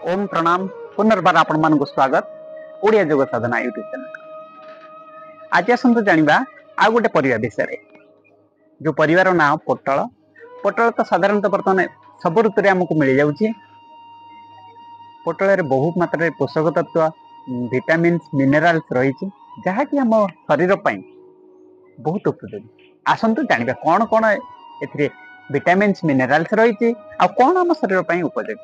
ओम प्रणाम पुनर्बार आपण मान स्वागत ओडिया जोग साधना यूट्यूब चैनल। आज आसतु जानिबा आ गोटे परिवार विषय जो परिवार ना पोटल पोटल तो साधारणतः बर्तमान सब ऋतु आमको मिल जाउची। पोटल रे बहुत मात्रा पोषक तत्व विटामिन मिनरल्स रही जहाँकि आम शरीर पर बहुत उपयोगी। आसतु जानिबा कौन कौन ए विटामिन मिनरल्स रही आ कौन आम शरीर पर उपयोगी।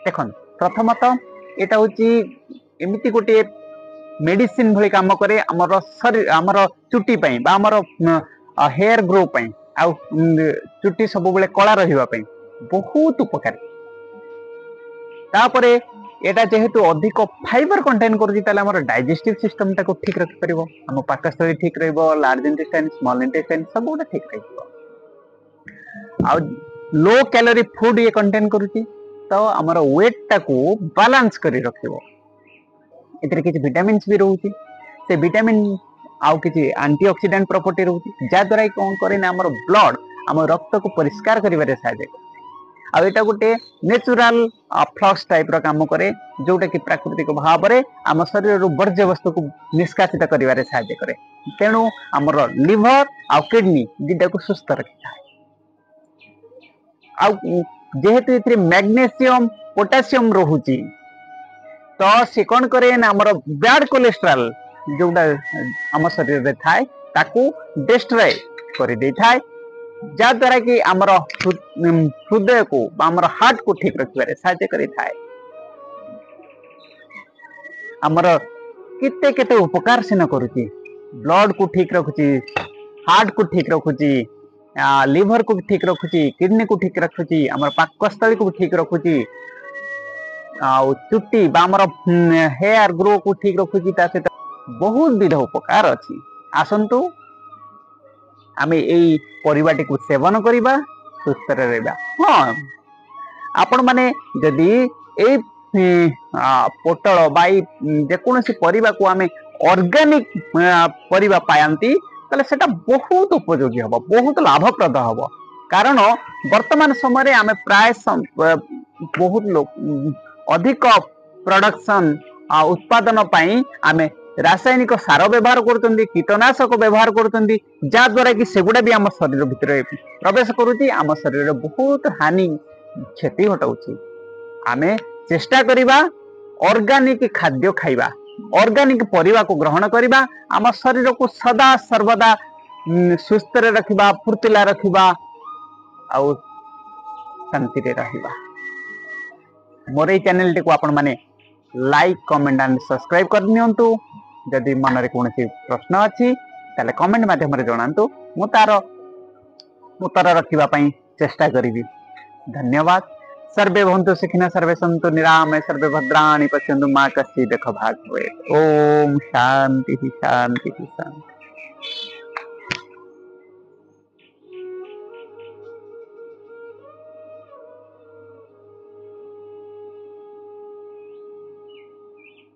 देखो प्रथमतः यहाँ हूँ एमती गोटे मेडिसिन भली काम करे आमर शरीर आमर चुटी आमर हेयर ग्रो आ चुटी सब बेले कला रही बहुत उपकारी। तापरे एटा जेहेतु अधिक फाइबर कंटेन कर डाइजेस्टिव सिस्टम टाको ठीक रखि परिबो, हम पाकस्थली ठीक रहइबो, लार्ज इंटेस्टाइन स्मॉल इंटेस्टाइन सब गोटे ठीक रहिबो। आ लो कैलोरी फूड ये कंटेन करूची तो आमर वेट टाको बैलेंस करी रखिबो। एतरे किछि विटामिन्स भी रहउची, से विटामिन आउ किछि एंटीऑक्सीडेंट प्रॉपर्टी रहउची जा द्वारा कोन करे ना आमर ब्लड आम रक्त को परिष्कार करिवारे सहायता करे। आ एटा गोटे नेचुरल फ्लक्स टाइप रो काम करे जोटा कि प्राकृतिक भाव रे आम शरीर रो वर्ज्य वस्तु को निष्कासित करिवारे सहायता करे। तेणु आमर लिवर आ किडनी दिटा को सुस्थ रखिଥାଏ। आ जेहेतु इथरे मैग्नीशियम पोटेशियम रहुची तो से कौन करे ना आमर बैड कोलेस्ट्रॉल जोटा आम शरीर रे थाए ताकू डिस्ट्रॉय कर दे थाए जा द्वारा कि आमर हृदय को आमर हार्ट को ठीक रखिबारे सहायता करि थाए। आमर केते केते उपकार सिना करूची, ब्लड को ठीक रखुची, हार्ट को ठीक रखुची, लिवर को ठीक रखुची, किडनी को ठीक रखुची, आमर पाकस्थली को ठीक रखुची, चुट्टी आमर हेयर ग्रो को ठीक रखुची। ता सहित बहुत विध उपकार अछि। आसंतु आमे एई परिवाटी को सेवन करिबा, सुस्थ रहइबा। हां आपण माने जदी एई पोटल बाई जे कोनोसी परिबा को आमे ऑर्गेनिक परिबा पायांती तले सेटा बहुत उपयोगी हबो, बहुत लाभप्रद हबो। कारण वर्तमान समय रे आमे प्राय बहुत लोग अधिक प्रोडक्शन उत्पादन पाई आमे रासायनिक सार व्यवहार करतंदी, कीटनाशक व्यवहार करतंदी जा द्वारा कि सेगुडा भी आम शरीर भितर प्रवेश करूची, आम शरीर बहुत हानि क्षति घटाउची। आमे चेष्टा करिबा ऑर्गेनिक खाद्य खाइबा, ऑर्गेनिक परिबा को ग्रहण करिबा, आम शरीर को सदा सर्वदा सुस्थ रे रखिबा, फुर्तिला रखिबा आउ शांति रे रहिबा। मोर ए चैनल को आपण माने लाइक कमेंट एंड सब्सक्राइब कर नियंतु। जदि मन रे कोनोसी प्रश्न अछि ताले कमेंट माध्यम रे जणांतु, मु तार उत्तर रखिबा पई चेष्टा करिबी। धन्यवाद। सर्वे भवन्तु सुखिनः, सर्वे सन्तु निरामय, सर्वे भद्राणि पश्यन्तु मा कश्चित् दुःखभाग् भवेत्। ओम शांति शांति शांति।